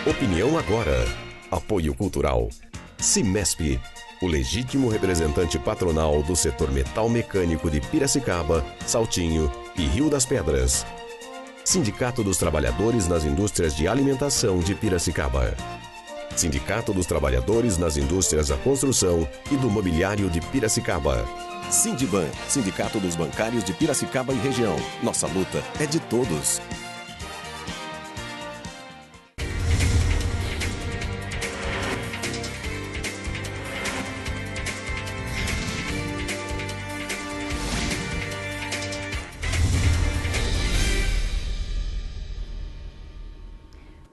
Opinião agora. Apoio Cultural. Cimesp, o legítimo representante patronal do setor metal mecânico de Piracicaba, Saltinho e Rio das Pedras. Sindicato dos Trabalhadores nas Indústrias de Alimentação de Piracicaba. Sindicato dos Trabalhadores nas Indústrias da Construção e do Mobiliário de Piracicaba. Sindiban, Sindicato dos Bancários de Piracicaba e Região. Nossa luta é de todos.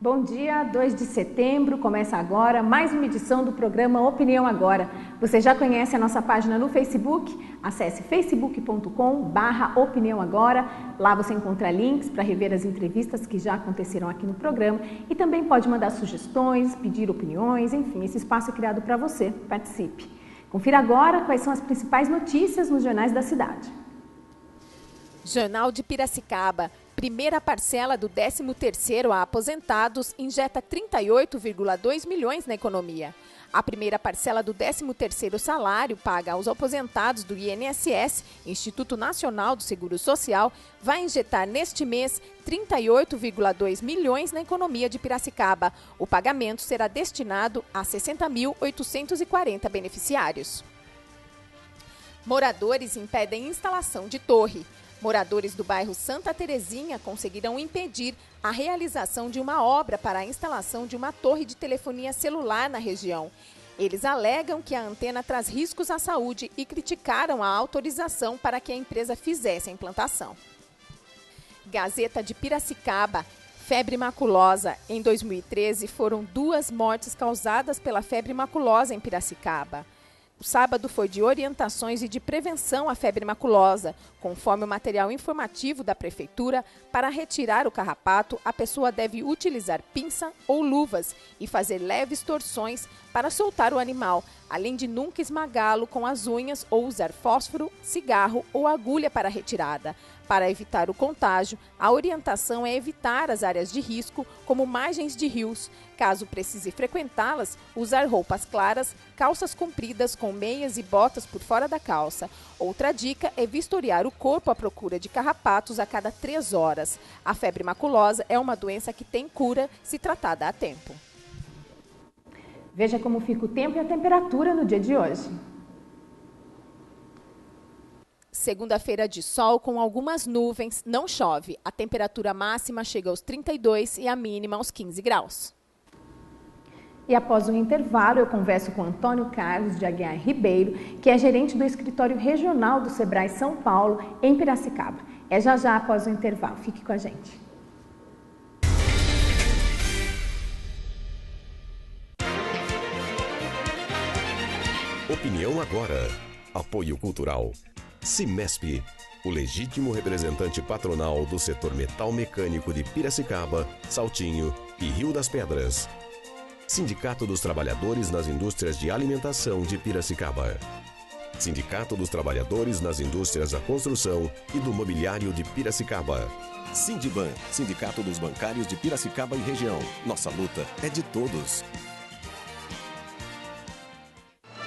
Bom dia, 2 de setembro, começa agora mais uma edição do programa Opinião Agora. Você já conhece a nossa página no Facebook? Acesse facebook.com/Opinião Agora. Lá você encontra links para rever as entrevistas que já aconteceram aqui no programa e também pode mandar sugestões, pedir opiniões, enfim, esse espaço é criado para você. Participe. Confira agora quais são as principais notícias nos jornais da cidade. Jornal de Piracicaba. Primeira parcela do 13º a aposentados injeta 38,2 milhões na economia. A primeira parcela do 13º salário paga aos aposentados do INSS, Instituto Nacional do Seguro Social, vai injetar neste mês 38,2 milhões na economia de Piracicaba. O pagamento será destinado a 60.840 beneficiários. Moradores impedem instalação de torre. Moradores do bairro Santa Terezinha conseguiram impedir a realização de uma obra para a instalação de uma torre de telefonia celular na região. Eles alegam que a antena traz riscos à saúde e criticaram a autorização para que a empresa fizesse a implantação. Gazeta de Piracicaba. Febre maculosa. Em 2013, foram 2 mortes causadas pela febre maculosa em Piracicaba. O sábado foi de orientações e de prevenção à febre maculosa. Conforme o material informativo da Prefeitura, para retirar o carrapato, a pessoa deve utilizar pinça ou luvas e fazer leves torções para soltar o animal, além de nunca esmagá-lo com as unhas ou usar fósforo, cigarro ou agulha para a retirada. Para evitar o contágio, a orientação é evitar as áreas de risco, como margens de rios. Caso precise frequentá-las, usar roupas claras, calças compridas com meias e botas por fora da calça. Outra dica é vistoriar o corpo à procura de carrapatos a cada 3 horas. A febre maculosa é uma doença que tem cura se tratada a tempo. Veja como fica o tempo e a temperatura no dia de hoje. Segunda-feira de sol com algumas nuvens, não chove. A temperatura máxima chega aos 32 e a mínima aos 15 graus. E após o intervalo, eu converso com Antônio Carlos de Aguiar Ribeiro, que é gerente do escritório regional do Sebrae São Paulo, em Piracicaba. É já após o intervalo. Fique com a gente. Opinião agora. Apoio Cultural. Cimesp, o legítimo representante patronal do setor metal mecânico de Piracicaba, Saltinho e Rio das Pedras. Sindicato dos Trabalhadores nas Indústrias de Alimentação de Piracicaba. Sindicato dos Trabalhadores nas Indústrias da Construção e do Mobiliário de Piracicaba. Sindiban, Sindicato dos Bancários de Piracicaba e Região. Nossa luta é de todos.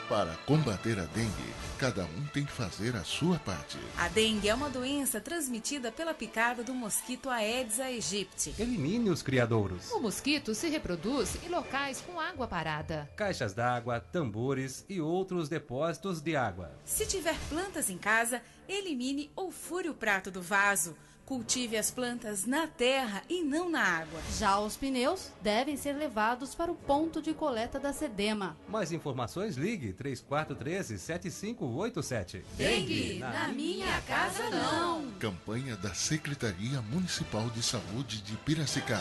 Para combater a dengue, cada um tem que fazer a sua parte. A dengue é uma doença transmitida pela picada do mosquito Aedes aegypti. Elimine os criadouros. O mosquito se reproduz em locais com água parada. Caixas d'água, tambores e outros depósitos de água. Se tiver plantas em casa, elimine ou fure o prato do vaso. Cultive as plantas na terra e não na água. Já os pneus devem ser levados para o ponto de coleta da SEDEMA. Mais informações, ligue 3413-7587. Dengue, na minha casa não. Campanha da Secretaria Municipal de Saúde de Piracicaba.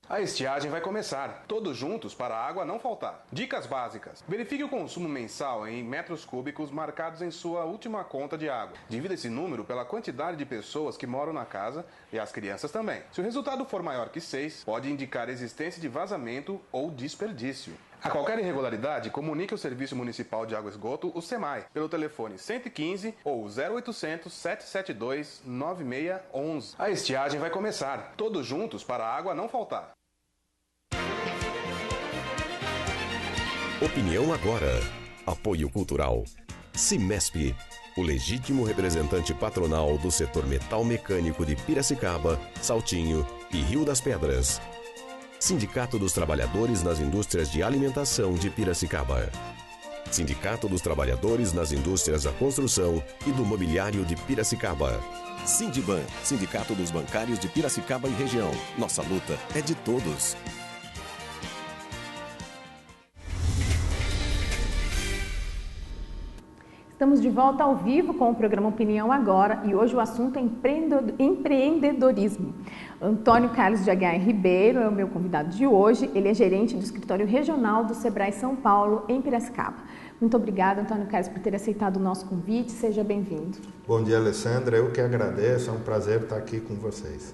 A estiagem vai começar, todos juntos para a água não faltar. Dicas básicas. Verifique o consumo mensal em metros cúbicos marcados em sua última conta de água. Divida esse número pela quantidade de pessoas que moram na casa e as crianças também. Se o resultado for maior que 6, pode indicar existência de vazamento ou desperdício. A qualquer irregularidade, comunique ao Serviço Municipal de Água e Esgoto, o SEMAI, pelo telefone 115 ou 0800 772 9611. A estiagem vai começar, todos juntos para a água não faltar. Opinião agora. Apoio cultural. Cimesp, o legítimo representante patronal do setor metal mecânico de Piracicaba, Saltinho e Rio das Pedras. Sindicato dos Trabalhadores nas Indústrias de Alimentação de Piracicaba. Sindicato dos Trabalhadores nas Indústrias da Construção e do Mobiliário de Piracicaba. Sindiban, Sindicato dos Bancários de Piracicaba e região. Nossa luta é de todos. Estamos de volta ao vivo com o programa Opinião Agora e hoje o assunto é empreendedorismo. Antônio Carlos de Aguiar Ribeiro é o meu convidado de hoje. Ele é gerente do escritório regional do Sebrae São Paulo, em Piracicaba. Muito obrigada, Antônio Carlos, por ter aceitado o nosso convite. Seja bem-vindo. Bom dia, Alessandra. Eu que agradeço. É um prazer estar aqui com vocês.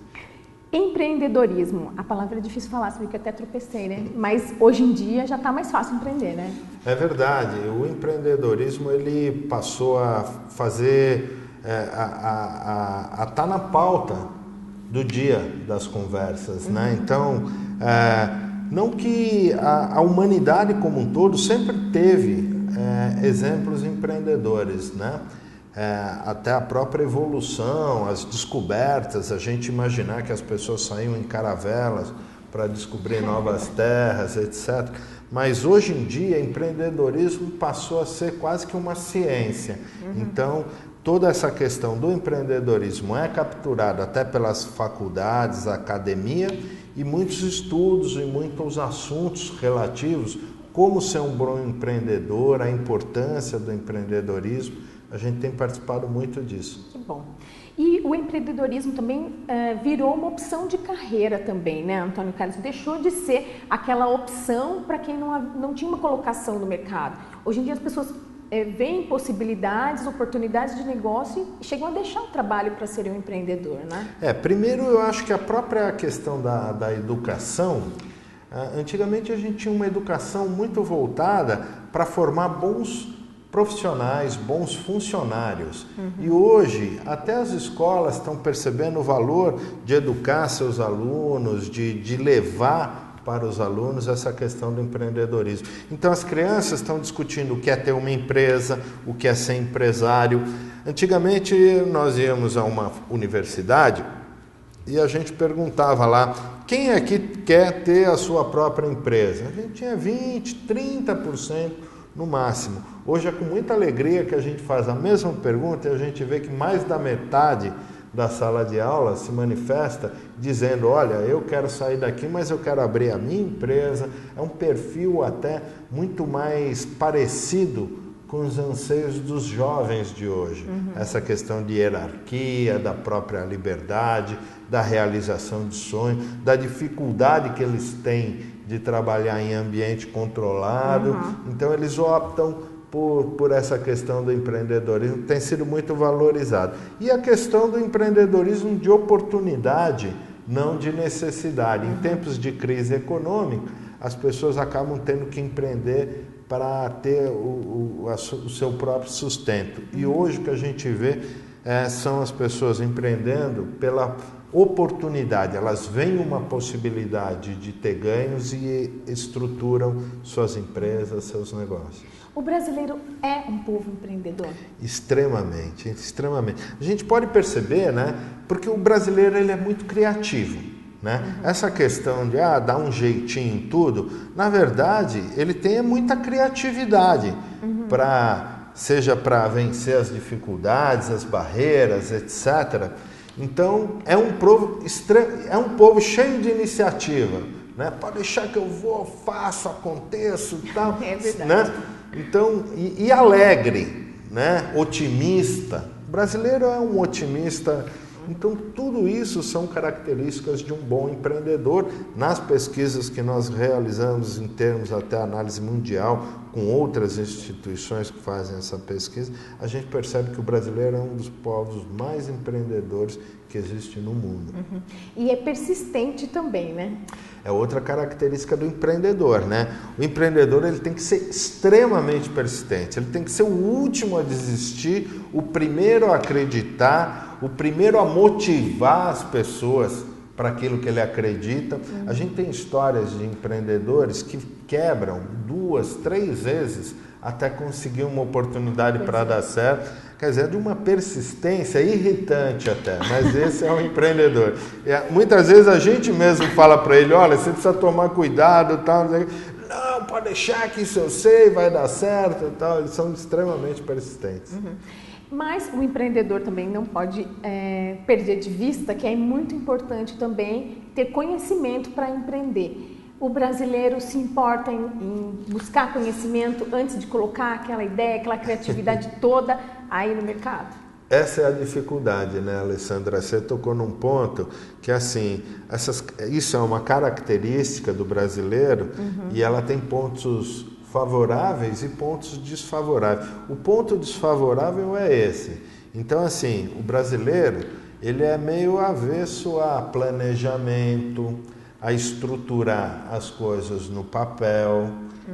Empreendedorismo. A palavra é difícil falar, você viu que eu até tropecei, né? Mas hoje em dia já está mais fácil empreender, né? É verdade. O empreendedorismo ele passou a fazer, a estar na pauta do dia das conversas, né? Então, não que a humanidade como um todo sempre teve exemplos empreendedores, né? Até a própria evolução, as descobertas, a gente imaginar que as pessoas saíam em caravelas para descobrir novas terras, etc. Mas hoje em dia, empreendedorismo passou a ser quase que uma ciência. Então, toda essa questão do empreendedorismo é capturada até pelas faculdades, a academia, e muitos estudos e muitos assuntos relativos, como ser um bom empreendedor, a importância do empreendedorismo. A gente tem participado muito disso. Que bom. E o empreendedorismo também virou uma opção de carreira também, né, Antônio Carlos? Deixou de ser aquela opção para quem não tinha uma colocação no mercado. Hoje em dia as pessoas veem possibilidades, oportunidades de negócio e chegam a deixar o trabalho para ser um empreendedor, né? Primeiro eu acho que a própria questão da educação, antigamente a gente tinha uma educação muito voltada para formar bons profissionais, bons funcionários. E hoje, até as escolas estão percebendo o valor de educar seus alunos, de levar para os alunos essa questão do empreendedorismo. Então, as crianças estão discutindo o que é ter uma empresa, o que é ser empresário. Antigamente, nós íamos a uma universidade e a gente perguntava lá, quem é que quer ter a sua própria empresa? A gente tinha 20%, 30%. No máximo. Hoje é com muita alegria que a gente faz a mesma pergunta e a gente vê que mais da metade da sala de aula se manifesta dizendo, olha, eu quero sair daqui, mas eu quero abrir a minha empresa. É um perfil até muito mais parecido com os anseios dos jovens de hoje. Essa questão de hierarquia, da própria liberdade, da realização de sonhos, da dificuldade que eles têm de trabalhar em ambiente controlado. Então eles optam por essa questão do empreendedorismo, que tem sido muito valorizado. E a questão do empreendedorismo de oportunidade, não de necessidade. Em tempos de crise econômica, as pessoas acabam tendo que empreender para ter o seu próprio sustento. E hoje o que a gente vê são as pessoas empreendendo pela oportunidade, elas veem uma possibilidade de ter ganhos e estruturam suas empresas, seus negócios. O brasileiro é um povo empreendedor? Extremamente, extremamente. A gente pode perceber, né? Porque o brasileiro ele é muito criativo, né? Essa questão de dar um jeitinho em tudo, na verdade, ele tem muita criatividade seja para vencer as dificuldades, as barreiras, etc. Então, é um povo cheio de iniciativa, né? Pode deixar que eu vou, faço, aconteço e tal. É verdade. Né? Então, e alegre, né? Otimista. O brasileiro é um otimista. Então, tudo isso são características de um bom empreendedor. Nas pesquisas que nós realizamos em termos até análise mundial, com outras instituições que fazem essa pesquisa, a gente percebe que o brasileiro é um dos povos mais empreendedores que existe no mundo. E é persistente também, né? É outra característica do empreendedor, né? O empreendedor ele tem que ser extremamente persistente, ele tem que ser o último a desistir, o primeiro a acreditar, o primeiro a motivar as pessoas para aquilo que ele acredita. A gente tem histórias de empreendedores que quebram 2, 3 vezes até conseguir uma oportunidade para dar certo. Quer dizer, é de uma persistência irritante até, mas esse é o empreendedor. Muitas vezes a gente mesmo fala para ele, olha, você precisa tomar cuidado, tal, não, pode deixar que isso eu sei, vai dar certo, tal. Eles são extremamente persistentes. Mas o empreendedor também não pode perder de vista que é muito importante também ter conhecimento para empreender. O brasileiro se importa em buscar conhecimento antes de colocar aquela ideia, aquela criatividade toda aí no mercado. Essa é a dificuldade, né, Alessandra? Você tocou num ponto que, assim, isso é uma característica do brasileiro e ela tem pontos favoráveis e pontos desfavoráveis. O ponto desfavorável é esse. Então, assim, o brasileiro, ele é meio avesso a planejamento, a estruturar as coisas no papel.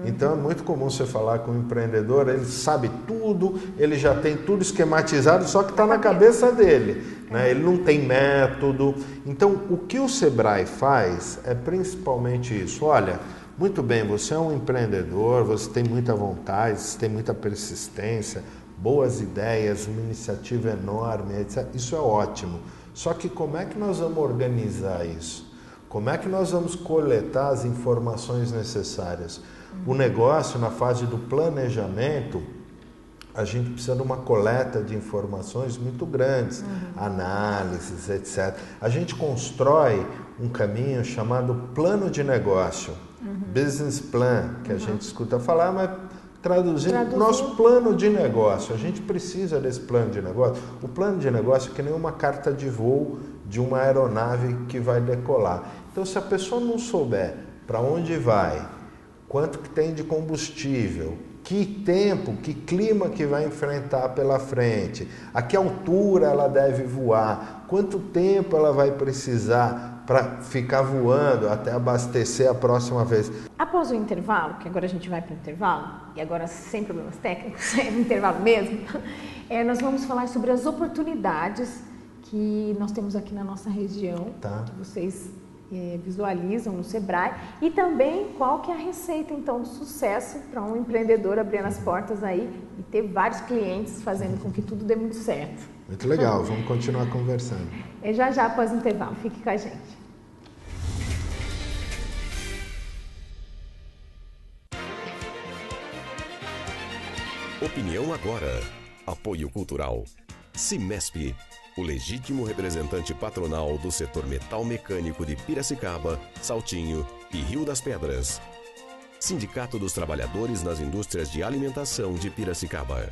Então é muito comum você falar com um empreendedor, ele sabe tudo, ele já tem tudo esquematizado, só que está na cabeça dele, né? Ele não tem método. Então o que o Sebrae faz é principalmente isso. Olha, muito bem, você é um empreendedor, você tem muita vontade, você tem muita persistência, boas ideias, uma iniciativa enorme, etc. Isso é ótimo. Só que como é que nós vamos organizar isso? Como é que nós vamos coletar as informações necessárias? O negócio, na fase do planejamento, a gente precisa de uma coleta de informações muito grandes, análises, etc. A gente constrói um caminho chamado plano de negócio, business plan, que a gente escuta falar, mas traduzindo, nosso plano de negócio. A gente precisa desse plano de negócio. O plano de negócio é que nem uma carta de voo de uma aeronave que vai decolar. Então, se a pessoa não souber para onde vai, quanto que tem de combustível, que tempo, que clima que vai enfrentar pela frente, a que altura ela deve voar, quanto tempo ela vai precisar para ficar voando até abastecer a próxima vez. Após o intervalo, que agora a gente vai para o intervalo, e agora sem problemas técnicos, é no intervalo mesmo, nós vamos falar sobre as oportunidades que nós temos aqui na nossa região, que vocês visualizam no Sebrae, e também qual que é a receita então do sucesso para um empreendedor abrir as portas aí e ter vários clientes fazendo com que tudo dê muito certo. Muito legal, vamos continuar conversando. Já após o intervalo, fique com a gente. Opinião agora. Apoio cultural. Cimesp, o legítimo representante patronal do setor metal mecânico de Piracicaba, Saltinho e Rio das Pedras. Sindicato dos Trabalhadores nas Indústrias de Alimentação de Piracicaba.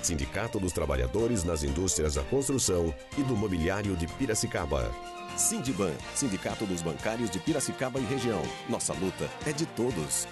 Sindicato dos Trabalhadores nas Indústrias da Construção e do Mobiliário de Piracicaba. Sindiban, Sindicato dos Bancários de Piracicaba e região. Nossa luta é de todos.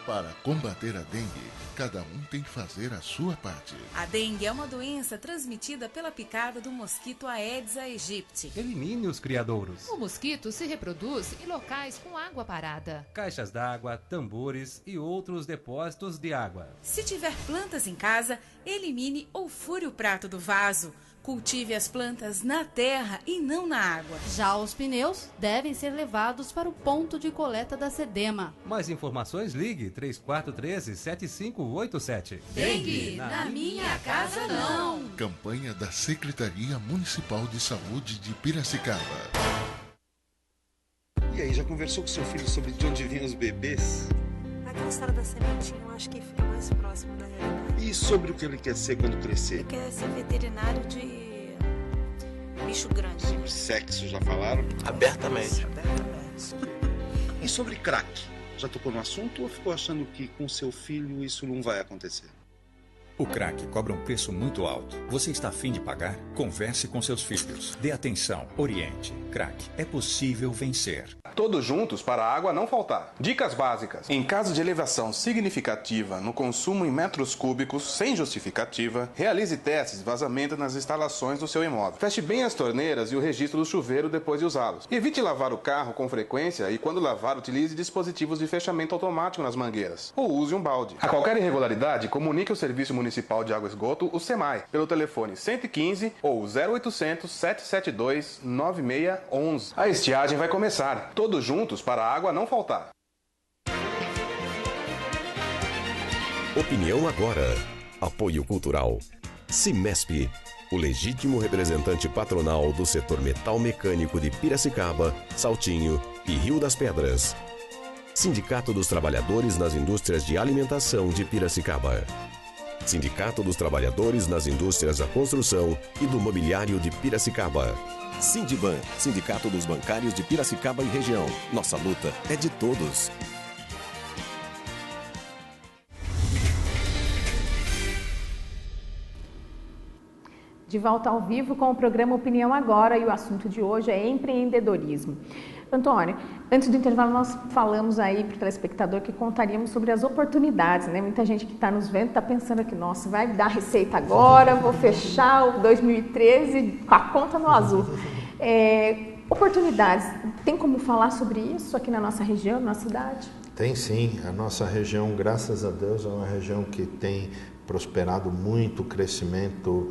Para combater a dengue, cada um tem que fazer a sua parte. A dengue é uma doença transmitida pela picada do mosquito Aedes aegypti. Elimine os criadouros. O mosquito se reproduz em locais com água parada. Caixas d'água, tambores e outros depósitos de água. Se tiver plantas em casa, elimine ou fure o prato do vaso. Cultive as plantas na terra e não na água. Já os pneus devem ser levados para o ponto de coleta da SEDEMA. Mais informações, ligue 3413-7587. Dengue, na minha casa não. Campanha da Secretaria Municipal de Saúde de Piracicaba. E aí, já conversou com seu filho sobre de onde vinham os bebês? Aquela história da sementinha, eu acho que fica mais próximo da realidade. E sobre o que ele quer ser quando crescer? Ele quer ser veterinário de bicho grande. Sobre sexo, já falaram? Abertamente. E sobre crack? Já tocou no assunto ou ficou achando que com seu filho isso não vai acontecer? O crack cobra um preço muito alto. Você está a fim de pagar? Converse com seus filhos. Dê atenção. Oriente. Crack. É possível vencer. Todos juntos para a água não faltar. Dicas básicas. Em caso de elevação significativa no consumo em metros cúbicos, sem justificativa, realize testes de vazamento nas instalações do seu imóvel. Feche bem as torneiras e o registro do chuveiro depois de usá-los. Evite lavar o carro com frequência e, quando lavar, utilize dispositivos de fechamento automático nas mangueiras. Ou use um balde. A qualquer irregularidade, comunique ao Serviço Municipal Municipal de Água e Esgoto, o SEMAI, pelo telefone 115 ou 0800 772 9611. A estiagem vai começar. Todos juntos para a água não faltar. Opinião agora. Apoio cultural. Cimesp, o legítimo representante patronal do setor metal mecânico de Piracicaba, Saltinho e Rio das Pedras. Sindicato dos Trabalhadores nas Indústrias de Alimentação de Piracicaba. Sindicato dos Trabalhadores nas Indústrias da Construção e do Mobiliário de Piracicaba. Sindiban, Sindicato dos Bancários de Piracicaba e região. Nossa luta é de todos. De volta ao vivo com o programa Opinião Agora, e o assunto de hoje é empreendedorismo. Antônio, antes do intervalo nós falamos aí para o telespectador que contaríamos sobre as oportunidades, né? Muita gente que está nos vendo está pensando aqui, nossa, vai dar receita agora, vou fechar o 2013 com a conta no azul. Oportunidades, tem como falar sobre isso aqui na nossa região, na nossa cidade? Tem sim, a nossa região, graças a Deus, é uma região que tem prosperado muito, crescimento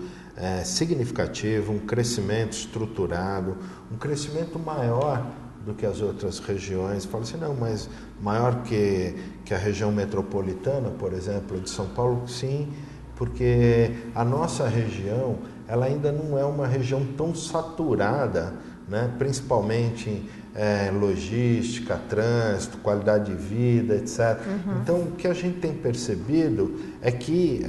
significativo, um crescimento estruturado, um crescimento maior do que as outras regiões. Fala assim, não, mas maior que a região metropolitana, por exemplo, de São Paulo, sim, porque a nossa região, ela ainda não é uma região tão saturada, né? Principalmente logística, trânsito, qualidade de vida, etc. Então, o que a gente tem percebido é que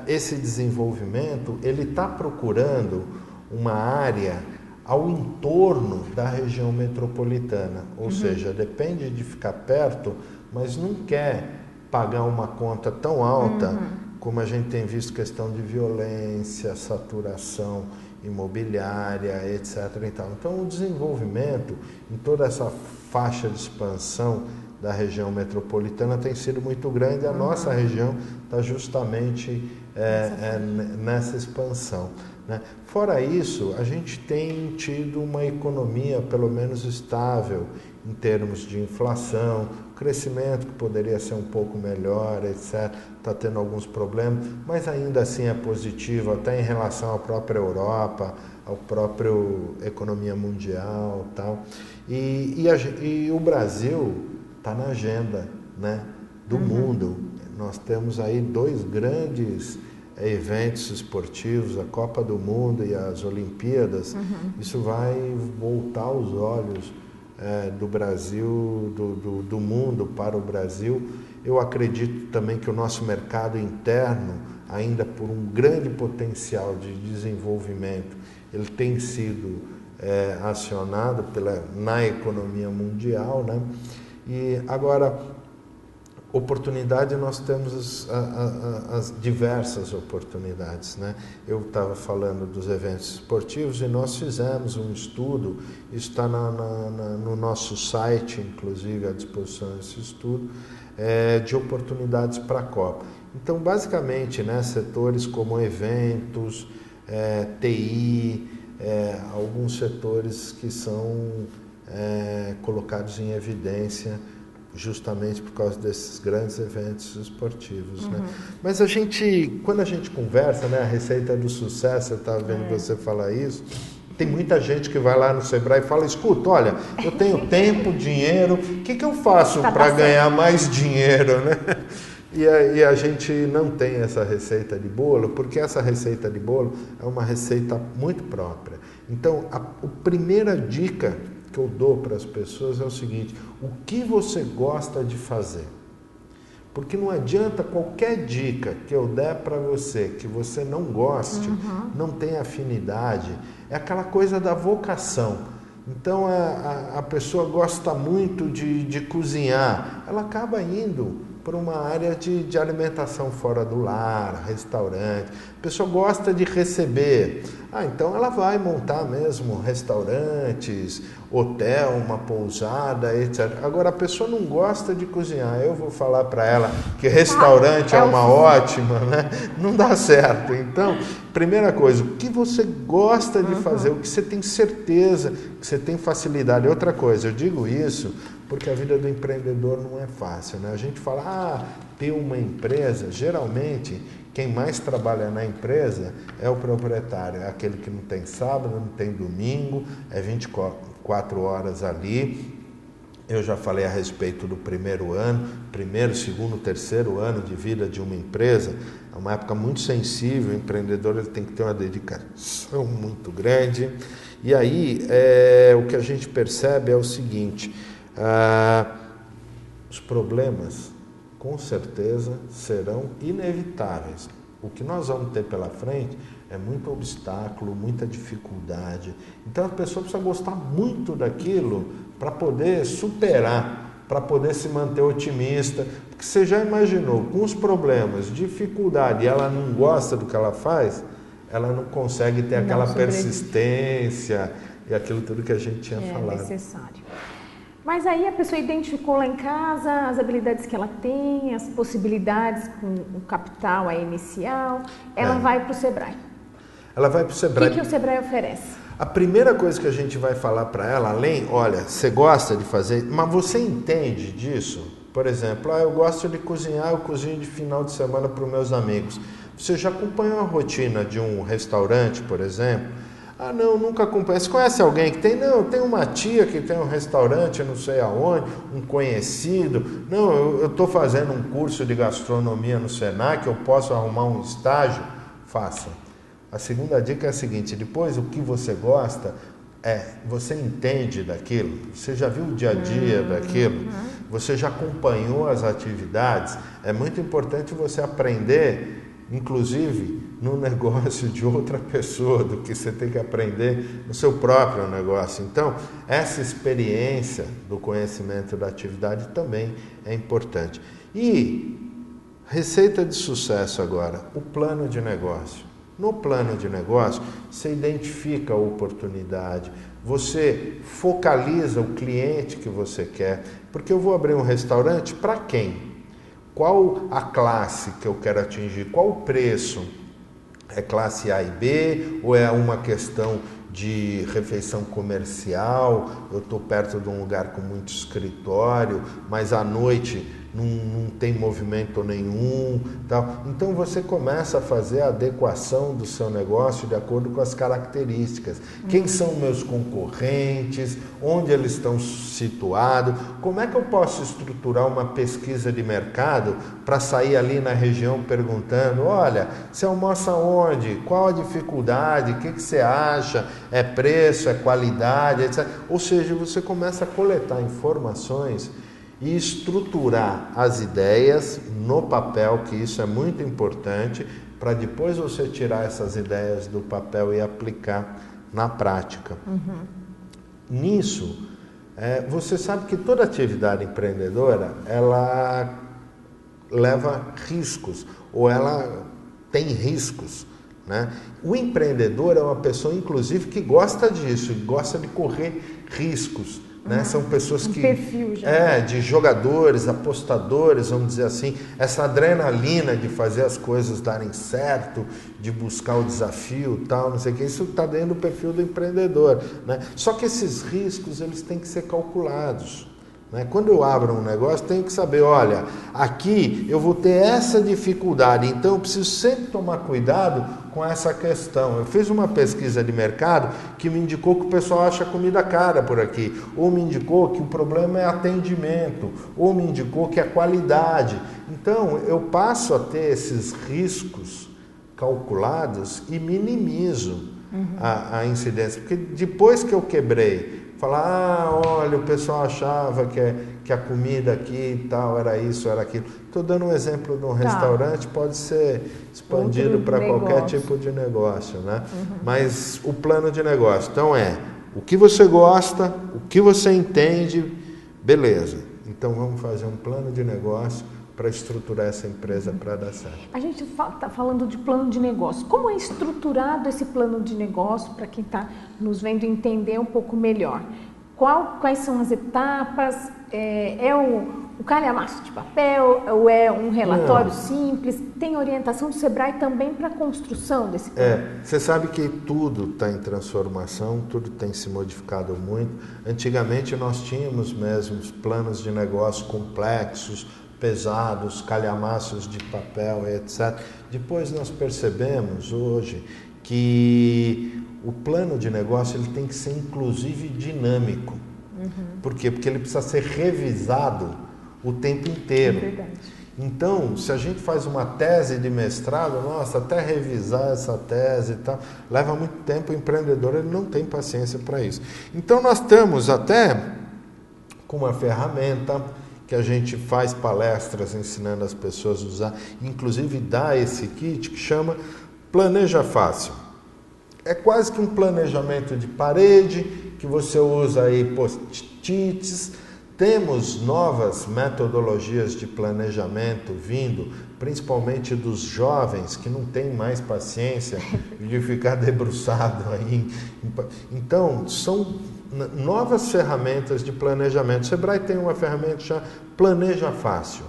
esse desenvolvimento ele está procurando uma área ao entorno da região metropolitana, ou seja, depende de ficar perto, mas não quer pagar uma conta tão alta como a gente tem visto, questão de violência, saturação imobiliária, etc. Então, o desenvolvimento em toda essa faixa de expansão da região metropolitana tem sido muito grande. A nossa região está justamente nessa expansão, né? Fora isso, a gente tem tido uma economia pelo menos estável em termos de inflação, crescimento que poderia ser um pouco melhor, etc. Está tendo alguns problemas, mas ainda assim é positivo, até em relação à própria Europa, ao próprio economia mundial, tal. E o Brasil está na agenda, né, do mundo. Nós temos aí 2 grandes eventos esportivos, a Copa do Mundo e as Olimpíadas. Isso vai voltar os olhos do Brasil, do mundo para o Brasil. Eu acredito também que o nosso mercado interno, ainda por um grande potencial de desenvolvimento, ele tem sido acionado na economia mundial, né? E agora, oportunidade, nós temos as diversas oportunidades, né? Eu estava falando dos eventos esportivos e nós fizemos um estudo, isso está no nosso site, inclusive à disposição desse estudo, de oportunidades para a Copa. Então, basicamente, né, setores como eventos, TI, alguns setores que são colocados em evidência justamente por causa desses grandes eventos esportivos, né? Mas quando a gente conversa, né, a receita do sucesso, eu estava vendo você falar isso, tem muita gente que vai lá no Sebrae e fala, escuta, olha, eu tenho tempo, dinheiro, o que eu faço para ganhar mais dinheiro, né? E a gente não tem essa receita de bolo, porque essa receita de bolo é uma receita muito própria. Então, a primeira dica que eu dou para as pessoas é o seguinte: o que você gosta de fazer? Porque não adianta qualquer dica que eu der para você que você não goste, não tem afinidade, é aquela coisa da vocação. Então a pessoa gosta muito de cozinhar, ela acaba indo para uma área de alimentação fora do lar, restaurante. A pessoa gosta de receber, então ela vai montar mesmo restaurantes, hotel, uma pousada, etc. Agora, a pessoa não gosta de cozinhar, eu vou falar para ela que restaurante é uma ótima, né? Não dá certo. Então, primeira coisa, o que você gosta de fazer, o que você tem certeza, que você tem facilidade. Outra coisa, eu digo isso porque a vida do empreendedor não é fácil, né? A gente fala, ter uma empresa, geralmente, quem mais trabalha na empresa é o proprietário, é aquele que não tem sábado, não tem domingo, é 24 horas ali. Eu já falei a respeito do primeiro ano, primeiro, segundo, terceiro ano de vida de uma empresa. É uma época muito sensível, o empreendedor ele tem que ter uma dedicação muito grande. E aí, o que a gente percebe é o seguinte, os problemas, com certeza, serão inevitáveis. O que nós vamos ter pela frente é muito obstáculo, muita dificuldade. Então, a pessoa precisa gostar muito daquilo para poder superar, para poder se manter otimista. Porque você já imaginou, com os problemas, dificuldade, e ela não gosta do que ela faz, ela não consegue ter aquela persistência e aquilo tudo que a gente tinha falado. É necessário. Mas aí a pessoa identificou lá em casa as habilidades que ela tem, as possibilidades com o capital aí inicial, ela vai para o Sebrae. Ela vai para o Sebrae. O que o Sebrae oferece? A primeira coisa que a gente vai falar para ela, além, olha, você gosta de fazer, mas você entende disso? Por exemplo, eu gosto de cozinhar, eu cozinho de final de semana para os meus amigos. Você já acompanhou a rotina de um restaurante, por exemplo? Ah, não, nunca acompanhei. Você conhece alguém que tem? Não, tem uma tia que tem um restaurante, não sei aonde, um conhecido. Não, eu estou fazendo um curso de gastronomia no Senac, eu posso arrumar um estágio? Faça. A segunda dica é a seguinte, depois o que você gosta, você entende daquilo, você já viu o dia a dia daquilo, você já acompanhou as atividades, é muito importante você aprender, inclusive no negócio de outra pessoa, do que você tem que aprender no seu próprio negócio. Então, essa experiência do conhecimento da atividade também é importante. E receita de sucesso agora, o plano de negócio. No plano de negócio, você identifica a oportunidade, você focaliza o cliente que você quer, porque eu vou abrir um restaurante para quem? Qual a classe que eu quero atingir? Qual o preço? É classe A e B ou é uma questão de refeição comercial? Eu estou perto de um lugar com muito escritório, mas à noite não tem movimento nenhum, tal. Então você começa a fazer a adequação do seu negócio de acordo com as características. Quem são meus concorrentes, onde eles estão situados, como é que eu posso estruturar uma pesquisa de mercado para sair ali na região perguntando, olha, você almoça onde? Qual a dificuldade? O que você acha? É preço? É qualidade? Etc. Ou seja, você começa a coletar informações e estruturar as ideias no papel, que isso é muito importante, para depois você tirar essas ideias do papel e aplicar na prática. Nisso, você sabe que toda atividade empreendedora, ela leva riscos, ou ela tem riscos, né? O empreendedor é uma pessoa, inclusive, que gosta disso, gosta de correr riscos. Né? São pessoas que de jogadores, apostadores, vamos dizer assim, essa adrenalina de fazer as coisas darem certo, de buscar o desafio, tal, não sei o que, isso está dentro do perfil do empreendedor, né? Só que esses riscos eles têm que ser calculados. Né? Quando eu abro um negócio, tenho que saber, olha, aqui eu vou ter essa dificuldade, então eu preciso sempre tomar cuidado com essa questão. Eu fiz uma pesquisa de mercado que me indicou que o pessoal acha comida cara por aqui, ou me indicou que o problema é atendimento, ou me indicou que é qualidade. Então, eu passo a ter esses riscos calculados e minimizo a incidência, porque depois que eu quebrei, falar, olha, o pessoal achava que a comida aqui e tal era isso, era aquilo. Estou dando um exemplo de um restaurante, pode ser expandido para qualquer tipo de negócio, né? Mas o plano de negócio, então o que você gosta, o que você entende, beleza. Então vamos fazer um plano de negócio para estruturar essa empresa para dar certo. A gente está falando de plano de negócio. Como é estruturado esse plano de negócio para quem está nos vendo entender um pouco melhor? Quais são as etapas? É o calhamaço de papel? Ou é um relatório simples? Tem orientação do Sebrae também para a construção desse plano? Você sabe que tudo está em transformação, tudo tem se modificado muito. Antigamente nós tínhamos mesmo planos de negócio complexos, pesados, calhamaços de papel, etc. Depois nós percebemos hoje que o plano de negócio ele tem que ser inclusive dinâmico. Por quê? Porque ele precisa ser revisado o tempo inteiro. É verdade. Então, se a gente faz uma tese de mestrado, nossa, até revisar essa tese e tal, leva muito tempo, o empreendedor ele não tem paciência para isso. Então, nós estamos até com uma ferramenta que a gente faz palestras ensinando as pessoas a usar, inclusive dá esse kit que chama Planeja Fácil. É quase que um planejamento de parede, que você usa aí post-its. Temos novas metodologias de planejamento vindo, principalmente dos jovens que não têm mais paciência de ficar debruçado aí. Então, são novas ferramentas de planejamento. O Sebrae tem uma ferramenta chamada Planeja Fácil.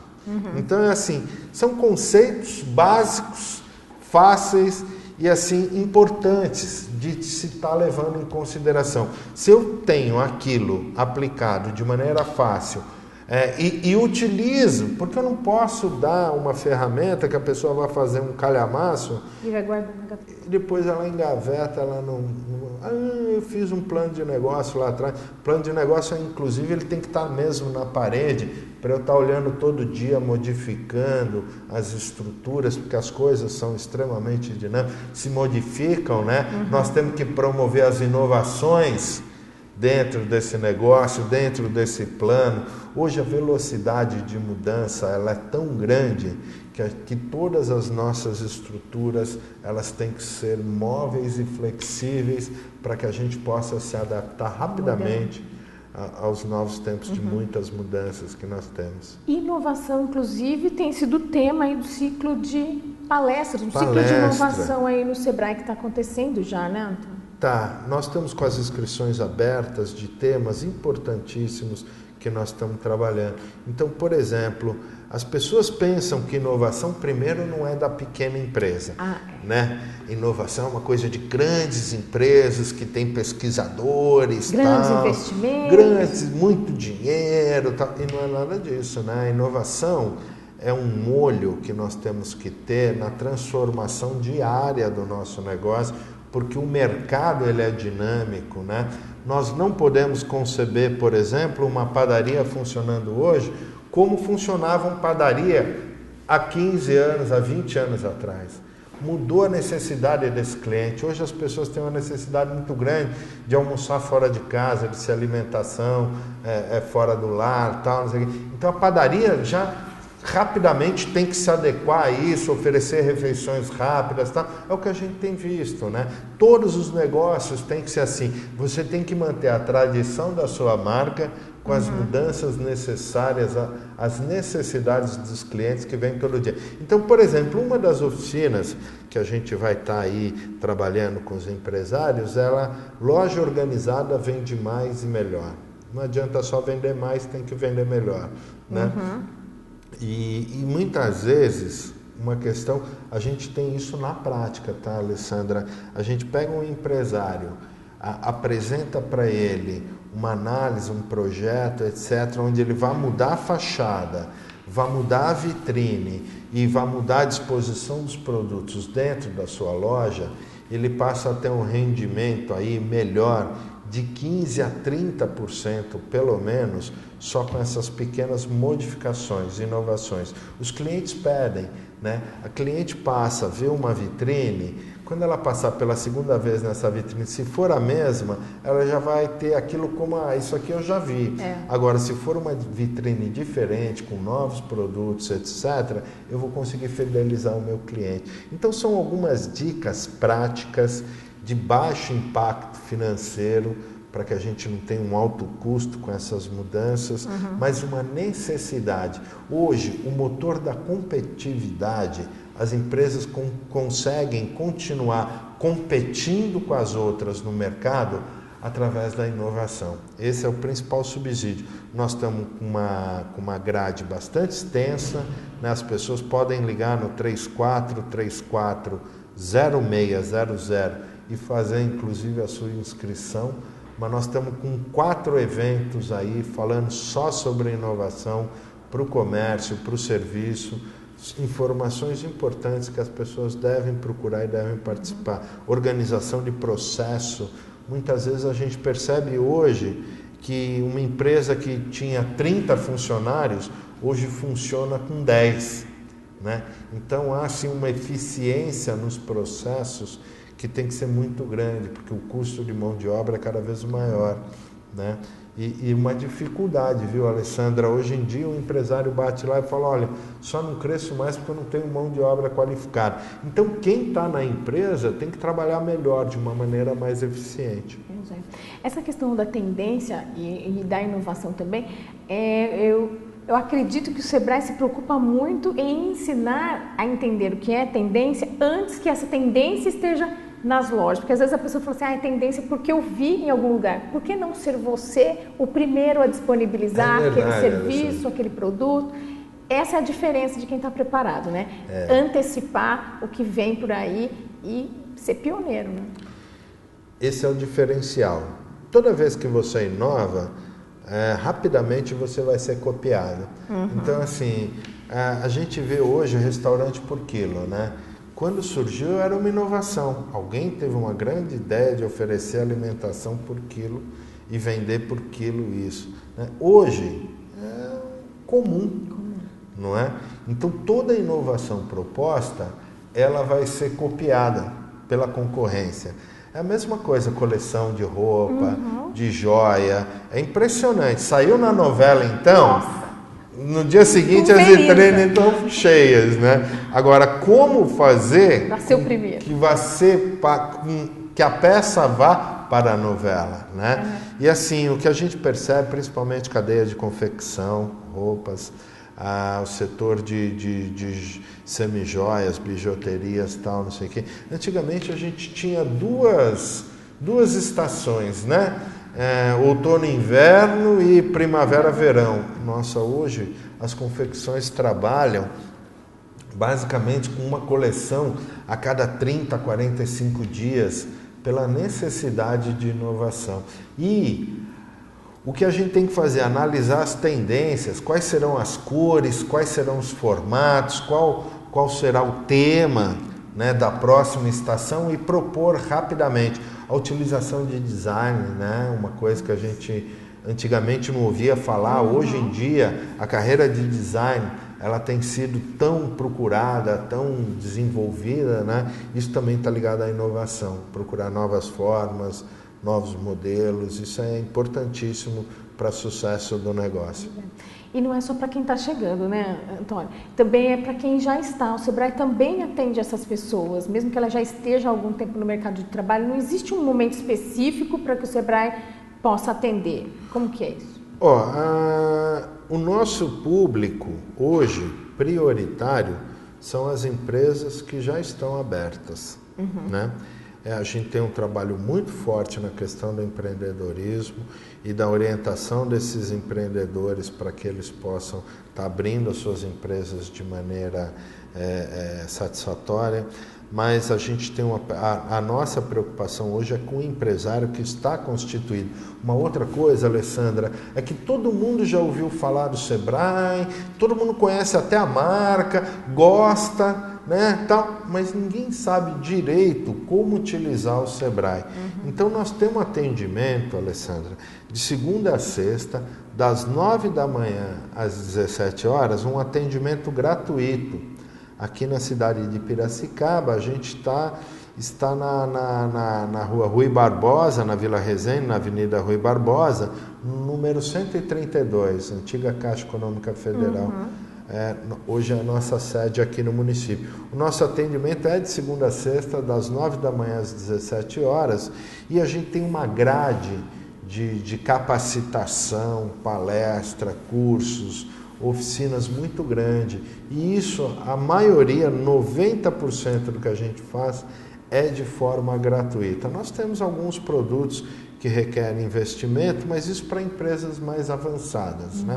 Então, é assim, são conceitos básicos, fáceis e assim importantes de se estar levando em consideração. Se eu tenho aquilo aplicado de maneira fácil e utilizo, porque eu não posso dar uma ferramenta que a pessoa vai fazer um calhamaço e vai guardar na gaveta. Depois ela engaveta, ela não eu fiz um plano de negócio lá atrás. Plano de negócio, inclusive, ele tem que estar mesmo na parede para eu estar olhando todo dia, modificando as estruturas, porque as coisas são extremamente dinâmicas, se modificam, né? Nós temos que promover as inovações dentro desse negócio, dentro desse plano. Hoje a velocidade de mudança ela é tão grande que todas as nossas estruturas elas têm que ser móveis e flexíveis para que a gente possa se adaptar rapidamente aos novos tempos de muitas mudanças que nós temos. Inovação, inclusive, tem sido o tema aí do ciclo de palestras, um ciclo de inovação aí no Sebrae que está acontecendo já, né, Antônio? Tá, nós estamos com as inscrições abertas de temas importantíssimos que nós estamos trabalhando. Então, por exemplo, as pessoas pensam que inovação primeiro não é da pequena empresa, né? Inovação é uma coisa de grandes empresas que tem pesquisadores, grandes investimentos, grandes, muito dinheiro, tal. E não é nada disso, né? A inovação é um molho que nós temos que ter na transformação diária do nosso negócio, porque o mercado ele é dinâmico, né? Nós não podemos conceber, por exemplo, uma padaria funcionando hoje como funcionava uma padaria há 15 anos, há 20 anos atrás. Mudou a necessidade desse cliente. Hoje as pessoas têm uma necessidade muito grande de almoçar fora de casa, de se alimentação fora do lar, tal, não sei o quê. Então a padaria já rapidamente tem que se adequar a isso, oferecer refeições rápidas, tal. É o que a gente tem visto, né? Todos os negócios têm que ser assim. Você tem que manter a tradição da sua marca com as mudanças necessárias às necessidades dos clientes que vêm todo dia. Então, por exemplo, uma das oficinas que a gente vai estar aí trabalhando com os empresários, loja organizada vende mais e melhor. Não adianta só vender mais, tem que vender melhor, né? E muitas vezes, uma questão, a gente tem isso na prática, tá, Alessandra? A gente pega um empresário, apresenta para ele uma análise, um projeto, etc., onde ele vai mudar a fachada, vai mudar a vitrine e vai mudar a disposição dos produtos dentro da sua loja, ele passa a ter um rendimento aí melhor de 15% a 30%, pelo menos, só com essas pequenas modificações, inovações. Os clientes pedem, né? A cliente passa, vê uma vitrine, quando ela passar pela segunda vez nessa vitrine, se for a mesma, ela já vai ter aquilo como, isso aqui eu já vi. Agora, se for uma vitrine diferente, com novos produtos, etc., eu vou conseguir fidelizar o meu cliente. Então, são algumas dicas práticas de baixo impacto financeiro, para que a gente não tenha um alto custo com essas mudanças, mas uma necessidade. Hoje, o motor da competitividade, as empresas conseguem continuar competindo com as outras no mercado através da inovação. Esse é o principal subsídio. Nós estamos com uma grade bastante extensa, né? As pessoas podem ligar no 3434-0600 e fazer inclusive a sua inscrição, mas nós estamos com 4 eventos aí falando só sobre inovação, para o comércio, para o serviço, informações importantes que as pessoas devem procurar e devem participar. Organização de processo. Muitas vezes a gente percebe hoje que uma empresa que tinha 30 funcionários, hoje funciona com 10. Né? Então há assim, uma eficiência nos processos que tem que ser muito grande, porque o custo de mão de obra é cada vez maior. Né? E uma dificuldade, viu, Alessandra? Hoje em dia o empresário bate lá e fala, olha, só não cresço mais porque eu não tenho mão de obra qualificada. Então quem está na empresa tem que trabalhar melhor, de uma maneira mais eficiente. Essa questão da tendência e da inovação também, eu acredito que o Sebrae se preocupa muito em ensinar a entender o que é tendência antes que essa tendência esteja nas lojas, porque às vezes a pessoa fala assim, é tendência porque eu vi em algum lugar. Por que não ser você o primeiro a disponibilizar aquele serviço, aquele produto? Essa é a diferença de quem está preparado, né? Antecipar o que vem por aí e ser pioneiro, né? Esse é o diferencial. Toda vez que você inova, rapidamente você vai ser copiado. Então, assim, a gente vê hoje o restaurante por quilo, né? Quando surgiu era uma inovação. Alguém teve uma grande ideia de oferecer alimentação por quilo e vender por quilo isso. Né? Hoje é comum, não é? Então toda inovação proposta, ela vai ser copiada pela concorrência. É a mesma coisa, coleção de roupa, de joia. É impressionante. Saiu na novela então... Nossa. No dia seguinte as vitrines estão cheias, né? Agora, como fazer que a peça vá para a novela, né? E assim, o que a gente percebe, principalmente cadeia de confecção, roupas, o setor de semijoias, bijuterias, tal, não sei o quê. Antigamente a gente tinha duas estações, né? Outono e inverno e primavera-verão. Nossa, hoje as confecções trabalham basicamente com uma coleção a cada 30, 45 dias pela necessidade de inovação. E o que a gente tem que fazer é analisar as tendências, quais serão as cores, quais serão os formatos, qual será o tema, né, da próxima estação e propor rapidamente. A utilização de design, né? Uma coisa que a gente antigamente não ouvia falar, hoje em dia a carreira de design ela tem sido tão procurada, tão desenvolvida, né? Isso também está ligado à inovação, procurar novas formas, novos modelos, isso é importantíssimo para o sucesso do negócio. E não é só para quem está chegando, né, Antônio? Também é para quem já está. O Sebrae também atende essas pessoas, mesmo que ela já esteja há algum tempo no mercado de trabalho. Não existe um momento específico para que o Sebrae possa atender. Como que é isso? O nosso público hoje, prioritário, são as empresas que já estão abertas, né? A gente tem um trabalho muito forte na questão do empreendedorismo e da orientação desses empreendedores para que eles possam estar abrindo as suas empresas de maneira satisfatória. Mas a gente tem a nossa preocupação hoje é com o empresário que está constituído. Uma outra coisa, Alessandra, é que todo mundo já ouviu falar do Sebrae, todo mundo conhece até a marca, gosta, né, tal, mas ninguém sabe direito como utilizar o Sebrae. Então nós temos atendimento, Alessandra, de segunda a sexta, das 9 da manhã às 17 horas, um atendimento gratuito. Aqui na cidade de Piracicaba, a gente está na rua Rui Barbosa, na Vila Resende, na Avenida Rui Barbosa, número 132, antiga Caixa Econômica Federal. Hoje é a nossa sede aqui no município. O nosso atendimento é de segunda a sexta, das 9 da manhã às 17 horas, e a gente tem uma grade de capacitação, palestra, cursos, oficinas muito grande. E isso, a maioria, 90% do que a gente faz é de forma gratuita. Nós temos alguns produtos que requerem investimento, mas isso para empresas mais avançadas, né?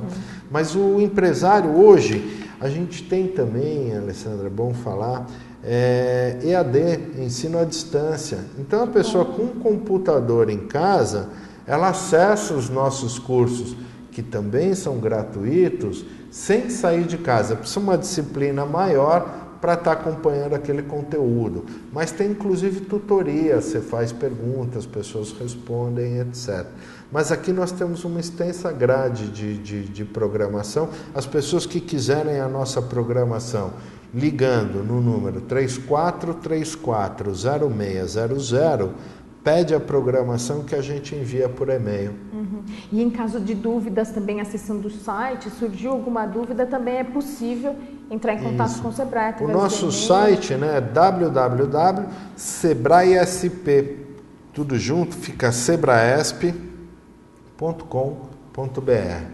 Mas o empresário hoje, a gente tem também, Alessandra, é bom falar, EAD, ensino à distância. Então a pessoa com um computador em casa, ela acessa os nossos cursos, que também são gratuitos, sem sair de casa. Precisa uma disciplina maior para estar acompanhando aquele conteúdo. Mas tem inclusive tutoria, você faz perguntas, as pessoas respondem, etc. Mas aqui nós temos uma extensa grade de programação. As pessoas que quiserem a nossa programação, ligando no número 34340600, pede a programação que a gente envia por e-mail. E em caso de dúvidas também acessando o site, surgiu alguma dúvida, também é possível entrar em contato com o Sebrae. O nosso site, né, é www.sebraesp, tudo junto, fica sebraesp.com.br.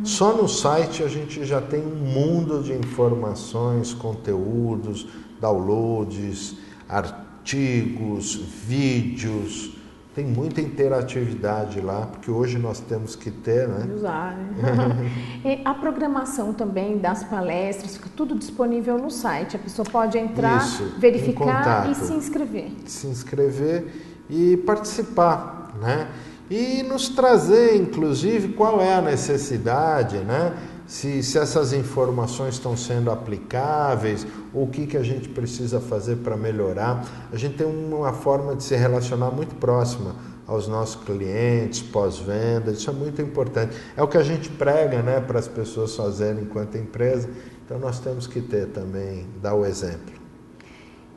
Só no site a gente já tem um mundo de informações, conteúdos, downloads, artigos, vídeos. Tem muita interatividade lá, porque hoje nós temos que ter, né? Usar, né? E a programação também das palestras, fica tudo disponível no site. A pessoa pode entrar, verificar e se inscrever. Se inscrever e participar, né? E nos trazer, inclusive, qual é a necessidade, né? Se essas informações estão sendo aplicáveis, ou o que a gente precisa fazer para melhorar. A gente tem uma forma de se relacionar muito próxima aos nossos clientes, pós-venda, isso é muito importante. É o que a gente prega, né, para as pessoas fazerem enquanto empresa, então nós temos que ter também, dar o exemplo.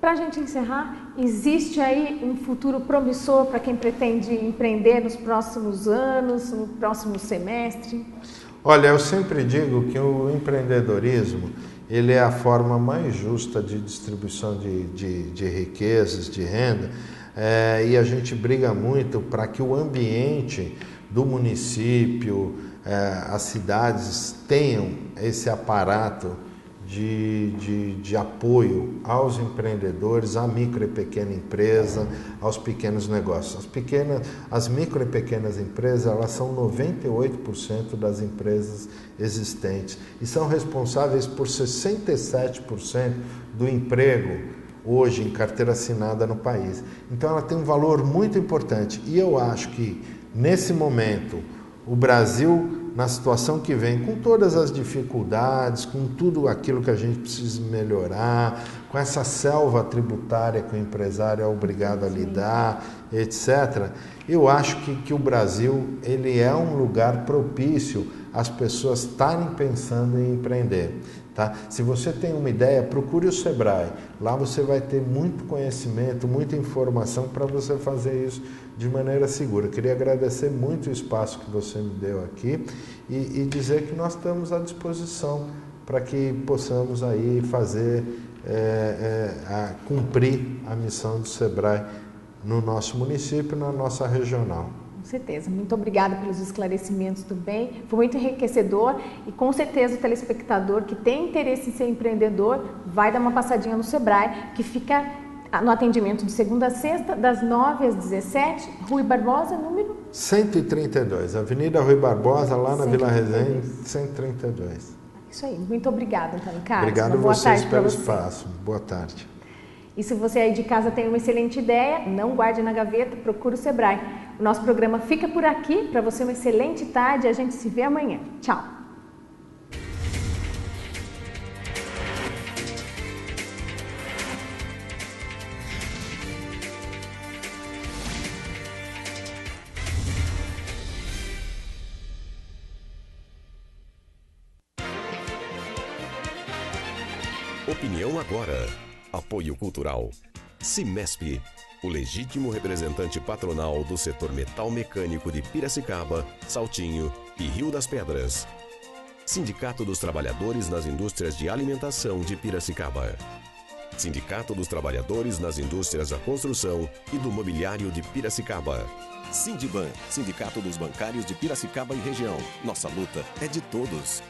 Para a gente encerrar, existe aí um futuro promissor para quem pretende empreender nos próximos anos, no próximo semestre? Olha, eu sempre digo que o empreendedorismo, ele é a forma mais justa de distribuição de riquezas, de renda, e a gente briga muito para que o ambiente do município, as cidades tenham esse aparato de apoio aos empreendedores, à micro e pequena empresa, aos pequenos negócios. As micro e pequenas empresas, elas são 98% das empresas existentes e são responsáveis por 67% do emprego hoje em carteira assinada no país. Então ela tem um valor muito importante e eu acho que nesse momento o Brasil, na situação que vem, com todas as dificuldades, com tudo aquilo que a gente precisa melhorar, com essa selva tributária que o empresário é obrigado a lidar, etc., eu acho que o Brasil ele é um lugar propício às pessoas estarem pensando em empreender. Tá? Se você tem uma ideia, procure o Sebrae. Lá você vai ter muito conhecimento, muita informação para você fazer isso de maneira segura. Queria agradecer muito o espaço que você me deu aqui e dizer que nós estamos à disposição para que possamos aí fazer, cumprir a missão do Sebrae no nosso município e na nossa regional. Com certeza. Muito obrigada pelos esclarecimentos também. Foi muito enriquecedor e com certeza o telespectador que tem interesse em ser empreendedor vai dar uma passadinha no Sebrae, que fica no atendimento de segunda a sexta, das 9 às 17, Rui Barbosa, número? 132, Avenida Rui Barbosa, lá na Vila Resende, 132. Isso aí. Muito obrigada, Antônio Carlos. Obrigado a vocês pelo espaço. Boa tarde. E se você aí de casa tem uma excelente ideia, não guarde na gaveta, procure o Sebrae. O nosso programa fica por aqui. Para você, uma excelente tarde. A gente se vê amanhã. Tchau. Opinião agora. Apoio cultural. Cimesp, o legítimo representante patronal do setor metal mecânico de Piracicaba, Saltinho e Rio das Pedras. Sindicato dos Trabalhadores nas Indústrias de Alimentação de Piracicaba. Sindicato dos Trabalhadores nas Indústrias da Construção e do Mobiliário de Piracicaba. Sindiban, Sindicato dos Bancários de Piracicaba e Região. Nossa luta é de todos.